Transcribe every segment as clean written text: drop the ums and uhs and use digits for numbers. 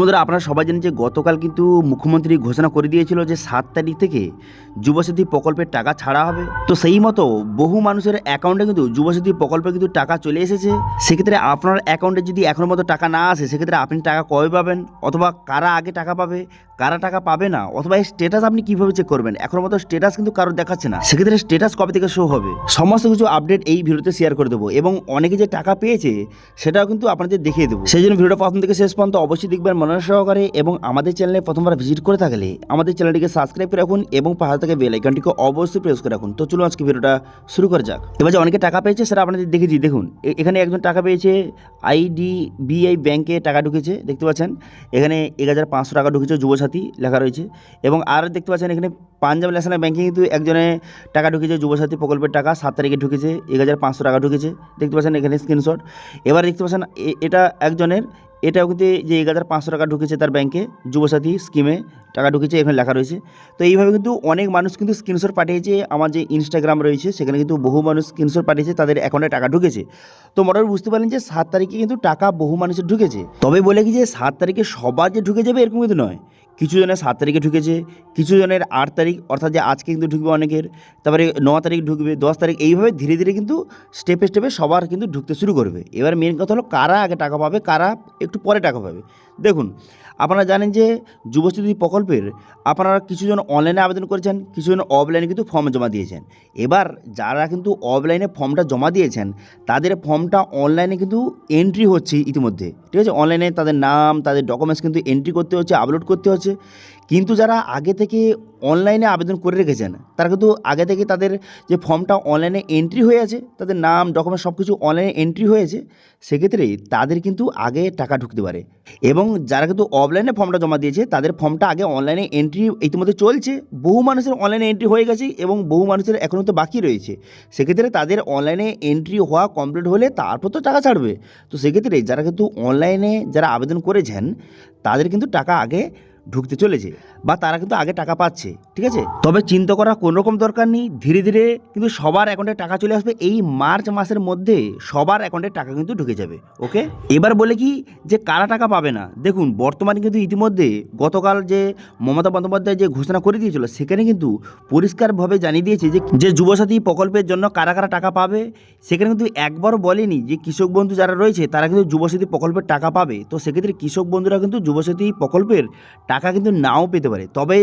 বন্ধুরা, আপনারা সবাই জানেন যে গতকাল কিন্তু মুখ্যমন্ত্রী ঘোষণা করে দিয়েছিল যে 7 তারিখ থেকে যুবসাথী প্রকল্পের টাকা ছাড়া হবে। তো সেই মতো বহু মানুষের অ্যাকাউন্টে কিন্তু যুবসাথী প্রকল্পে কিন্তু টাকা চলে এসেছে। সেক্ষেত্রে আপনার অ্যাকাউন্টে যদি এখনো মতো টাকা না আসে, সেক্ষেত্রে আপনি টাকা কবে পাবেন, অথবা কারা আগে টাকা পাবে, কারা টাকা পাবে না, অথবা এই স্ট্যাটাস আপনি কিভাবে চেক করবেন। এখনো মতো স্ট্যাটাস কিন্তু কারোর দেখাচ্ছে না, সেক্ষেত্রে স্ট্যাটাস কবে থেকে শো হবে, সমস্ত কিছু আপডেট এই ভিডিওতে শেয়ার করে দেবো। এবং অনেকে যে টাকা পেয়েছে সেটাও কিন্তু আপনাদের দেখিয়ে দেবো। সেই জন্য ভিডিওটা প্রথম থেকে শেষ পর্যন্ত অবশ্যই দেখবেন মনোযোগ সহকারে। এবং আমাদের চ্যানেলে প্রথমবার ভিজিট করে থাকলে আমাদের চ্যানেলটিকে সাবস্ক্রাইব করে রাখুন এবং পাশে থেকে বেল আইকনটিকে অবশ্যই প্রেস করে রাখুন। তো চলুন আজকে ভিডিওটা শুরু করা যাক। এবার যে অনেকে টাকা পেয়েছে সেটা আপনাদের দেখেছি। দেখুন, এখানে একজন টাকা পেয়েছে, IDBI ব্যাংকে টাকা ঢুকেছে, দেখতে পাচ্ছেন এখানে 1500 টাকা ঢুকেছে, যুবসাথী লেখা রয়েছে। এবং আর দেখতে পাচ্ছেন এখানে পাঞ্জাব ন্যাশনাল ব্যাংকে কিন্তু একজনে টাকা ঢুকেছে, যুবসাথী প্রকল্পের টাকা 7 তারিখে ঢুকেছে, 1500 টাকা ঢুকেছে, দেখতে পাচ্ছেন এখানে স্ক্রিনশট। এবার দেখতে পাচ্ছেন এটা একজনের, এটাও কিন্তু যে 1500 টাকা ঢুকেছে তার ব্যাংকে, যুবসাথী স্কিমে টাকা ঢুকেছে, এখানে লেখা রয়েছে। তো এইভাবে কিন্তু অনেক মানুষ কিন্তু স্ক্রিনশট পাঠিয়েছে। আমার যে ইনস্টাগ্রাম রয়েছে সেখানে কিন্তু বহু মানুষ স্ক্রিনশট পাঠিয়েছে, তাদের অ্যাকাউন্টে টাকা ঢুকেছে। তো মোটামুটি বুঝতে পারলেন যে 7 তারিখে কিন্তু টাকা বহু মানুষের ঢুকেছে। তবে বলে কি যে 7 তারিখে সবার যে ঢুকে যাবে এরকম কিন্তু নয়। কিছু জনের 7 তারিখে ঢুকেছে, কিছু জনের 8 তারিখ, অর্থাৎ যে আজকে কিন্তু ঢুকবে অনেকের, তারপরে 9 তারিখ ঢুকবে, 10 তারিখ, এইভাবে ধীরে ধীরে কিন্তু স্টেপে স্টেপে সবার কিন্তু ঢুকতে শুরু করবে। এবার মেন কথা হলো কারা আগে টাকা পাবে, কারা একটু পরে টাকা পাবে। দেখুন, আপনারা জানেন যে যুবসাথী প্রকল্পের আপনারা কিছুজন অনলাইনে আবেদন করেছেন, কিছুজন অফলাইনে কিন্তু ফর্ম জমা দিয়েছেন। এবার যারা কিন্তু অফলাইনে ফর্মটা জমা দিয়েছেন তাদের ফর্মটা অনলাইনে কিন্তু এন্ট্রি হচ্ছে ইতিমধ্যে, ঠিক আছে। অনলাইনে তাদের নাম, তাদের ডকুমেন্টস কিন্তু এন্ট্রি করতে হচ্ছে, আপলোড করতে হচ্ছে। কিন্তু যারা আগে থেকে অনলাইনে আবেদন করে রেখেছেন তারা কিন্তু আগে থেকে তাদের যে ফর্মটা অনলাইনে এন্ট্রি হয়ে আছে, তাদের নাম, ডকুমেন্টস সব কিছু অনলাইনে এন্ট্রি হয়েছে, সেক্ষেত্রে তাদের কিন্তু আগে টাকা ঢুকতে পারে। এবং যারা কিন্তু অফলাইনে ফর্মটা জমা দিয়েছে তাদের ফর্মটা আগে অনলাইনে এন্ট্রি ইতিমধ্যে চলছে, বহু মানুষের অনলাইনে এন্ট্রি হয়ে গেছে এবং বহু মানুষের এখনও তো বাকি রয়েছে। সেক্ষেত্রে তাদের অনলাইনে এন্ট্রি হওয়া কমপ্লিট হলে তারপর তো টাকা ছাড়বে। তো সেক্ষেত্রে যারা কিন্তু অনলাইনে যারা আবেদন করেছেন তাদের কিন্তু টাকা আগে ঢুকতে চলেছে, বা তারা কিন্তু আগে টাকা পাচ্ছে, ঠিক আছে। তবে চিন্তা করার কোনো রকম দরকার নেই, ধীরে ধীরে কিন্তু সবার অ্যাকাউন্টে টাকা চলে আসবে। এই মার্চ মাসের মধ্যে সবার অ্যাকাউন্টে টাকা কিন্তু ঢুকে যাবে, ওকে। এবার বলে কি যে কারা টাকা পাবে না, দেখুন বর্তমানে কিন্তু ইতিমধ্যে গতকাল যে মমতা বন্দ্যোপাধ্যায় যে ঘোষণা করে দিয়েছিল সেখানে কিন্তু পরিষ্কারভাবে জানিয়ে দিয়েছে যে যুবসাথী প্রকল্পের জন্য কারা কারা টাকা পাবে। সেখানে কিন্তু একবারও বলেনি যে কৃষক বন্ধু যারা রয়েছে তারা কিন্তু যুবসাথী প্রকল্পের টাকা পাবে। তো সেক্ষেত্রে কৃষক বন্ধুরা কিন্তু যুবসাথী প্রকল্পের টাকা কিন্তু নাও পেতে পারে। তবে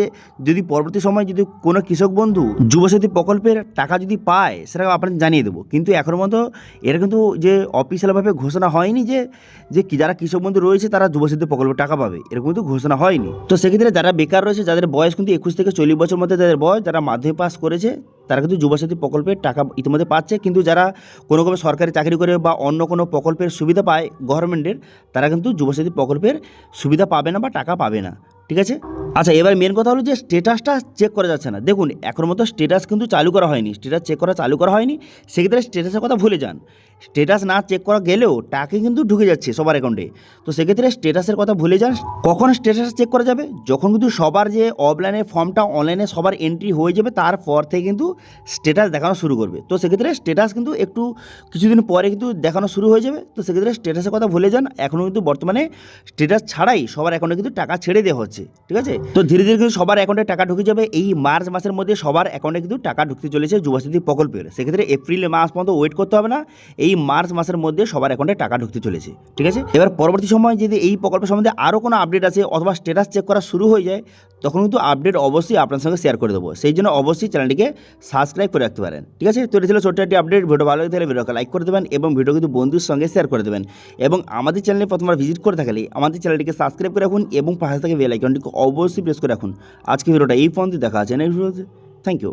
যদি পরবর্তী সময় যদি কোনো কৃষক বন্ধু যুবসাথী প্রকল্পের টাকা যদি পায় সেটা আপনাদের জানিয়ে দেবো। কিন্তু এখনও মতো এরা কিন্তু যে অফিসিয়ালভাবে ঘোষণা হয়নি যে যারা কৃষক বন্ধু রয়েছে তারা যুবসাথী প্রকল্পের টাকা পাবে, এরকম কিন্তু ঘোষণা হয়নি। তো সেক্ষেত্রে যারা বেকার রয়েছে, যাদের বয়স কিন্তু 21 থেকে 40 বছর মধ্যে যাদের বয়স, যারা মাধ্যমিক পাস করেছে তারা কিন্তু যুবসাথী প্রকল্পের টাকা ইতিমধ্যে পাচ্ছে। কিন্তু যারা কোনো সরকারি চাকরি করে বা অন্য কোনো প্রকল্পের সুবিধা পায় গভর্নমেন্টের, তারা কিন্তু যুবসাথী প্রকল্পের সুবিধা পাবে না বা টাকা পাবে না, ঠিক আছে। আচ্ছা, এবার মেন কথা হলো যে স্ট্যাটাসটা চেক করা যাচ্ছে না। দেখুন, এখনো মতো স্ট্যাটাস কিন্তু চালু করা হয়নি, স্ট্যাটাস চেক করা চালু করা হয়নি। সেক্ষেত্রে স্ট্যাটাসের কথা ভুলে যান। স্ট্যাটাস না চেক করা গেলেও টাকা কিন্তু ঢুকে যাচ্ছে সবার অ্যাকাউন্টে। তো সেক্ষেত্রে স্ট্যাটাসের কথা ভুলে যান। কখন স্ট্যাটাস চেক করা যাবে? যখন কিন্তু সবার যে অফলাইনে ফর্মটা অনলাইনে সবার এন্ট্রি হয়ে যাবে তারপর থেকে কিন্তু স্ট্যাটাস দেখানো শুরু করবে। তো সেক্ষেত্রে স্ট্যাটাস কিন্তু একটু কিছুদিন পরে কিন্তু দেখানো শুরু হয়ে যাবে। তো সেক্ষেত্রে স্ট্যাটাসের কথা ভুলে যান। এখনও কিন্তু বর্তমানে স্ট্যাটাস ছাড়াই সবার অ্যাকাউন্টে কিন্তু টাকা ছেড়ে দেওয়া হচ্ছে, ঠিক আছে। তো ধীরে ধীরে কিন্তু সবার অ্যাকাউন্টে টাকা ঢুকে যাবে। এই মার্চ মাসের মধ্যে সবার অ্যাকাউন্টে কিন্তু টাকা ঢুকতে চলেছে যুবসাথী প্রকল্পের। সেক্ষেত্রে এপ্রিল মাস পর্যন্ত ওয়েট করতে হবে না, এই মার্চ মাসের মধ্যে সবার অ্যাকাউন্টে টাকা ঢুকতে চলেছে, ঠিক আছে। এবার পরবর্তী সময় যদি এই প্রকল্প সম্বন্ধে আরও কোনো আপডেট আছে অথবা স্ট্যাটাস চেক করা শুরু হয়ে যায় তখন কিন্তু আপডেট অবশ্যই আপনার সঙ্গে শেয়ার করে দেবো। সেই জন্য অবশ্যই চ্যানেলটিকে সাবস্ক্রাইব করে রাখতে পারেন, ঠিক আছে। তো এটা ছিল ছোট্ট একটি আপডেট। ভিডিও ভালো লাগে তাহলে ভিডিওকে লাইক করে দেবেন এবং ভিডিও কিন্তু বন্ধুর সঙ্গে শেয়ার করে দেবেন। এবং আমাদের চ্যানেলে প্রথমবার ভিজিট করে থাকলে আমাদের চ্যানেলটিকে সাবস্ক্রাইব করে রাখুন এবং পাশে থেকে বেল আইকনটিকে অবশ্যই প্রেস করে রাখুন। আজকে ভিডিওটা এই পর্যন্ত, দেখা আছে নেক্সট ভিডিওতে। Thank you.